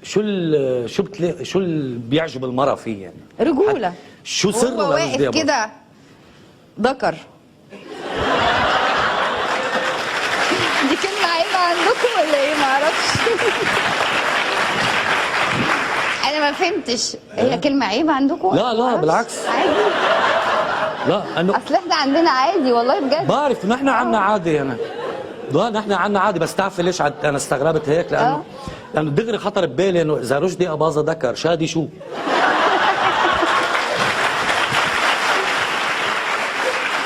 شو اللي بيعجب المرأة فيه يعني؟ رجولة. شو سر هو واقف كده ذكر. دي كلمة عيبة عندكم ولا ايه؟ معرفش. انا ما فهمتش، هي كلمة عيبة عندكم؟ لا بالعكس. عادي. لا انه اصل احنا عندنا عادي والله بجد. بعرف نحن عنا عادي انا. لا نحن عنا عادي، بس تعرفي ليش انا استغربت هيك؟ لانه دغري خطر ببالي انه اذا رشدي اباظة ذكر شادي شو؟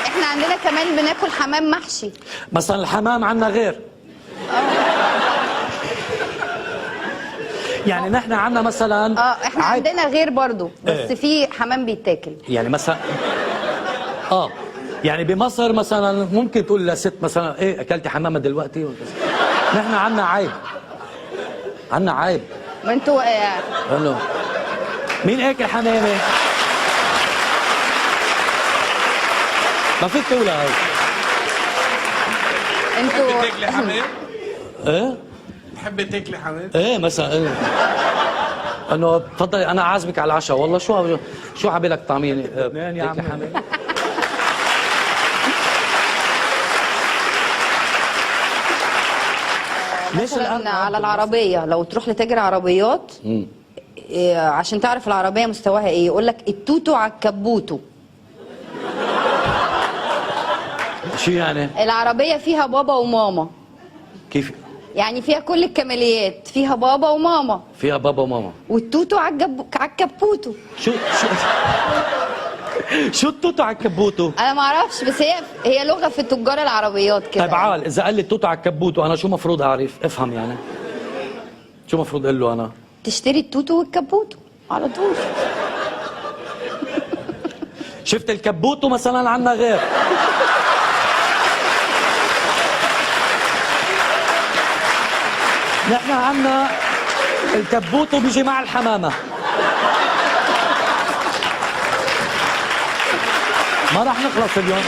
احنا عندنا كمان بناكل حمام محشي مثلا. الحمام عنا غير. يعني نحن عنا مثلا احنا عندنا غير برضو، بس في حمام بيتاكل. يعني مثلا يعني بمصر مثلا ممكن تقول لست مثلا ايه اكلتي حمامه دلوقتي؟ نحن عنا عيب. عنا عيب. ما انتوا مين اكل حمامه؟ ما فيك تقولها هاي. انتوا تحبي تاكلي حمام؟ ايه؟ تحبي تاكلي حمام؟ ايه مثلا ايه؟ انه تفضلي انا عازمك على العشاء. والله شو عبالك طعميني؟ تاكلي حمام؟ مثلا على العربية لو تروح لتاجر عربيات عشان تعرف العربية مستواها ايه، يقول لك التوتو على الكبوتو. شو يعني؟ العربية فيها بابا وماما. كيف؟ يعني فيها كل الكماليات، فيها بابا وماما. فيها بابا وماما. والتوتو على الكبوتو. شو التوتو على الكبوتو؟ انا ما اعرفش، بس هي لغة في تجار العربيات كده. طيب عال، اذا قال لي التوتو على الكبوتو انا شو مفروض اعرف؟ افهم يعني. شو مفروض اقول له انا؟ تشتري التوتو والكبوتو على طول. شفت الكبوتو مثلا عنا غير. نحن عنا الكبوتو بيجي مع الحمامة. ما راح نخلص اليوم.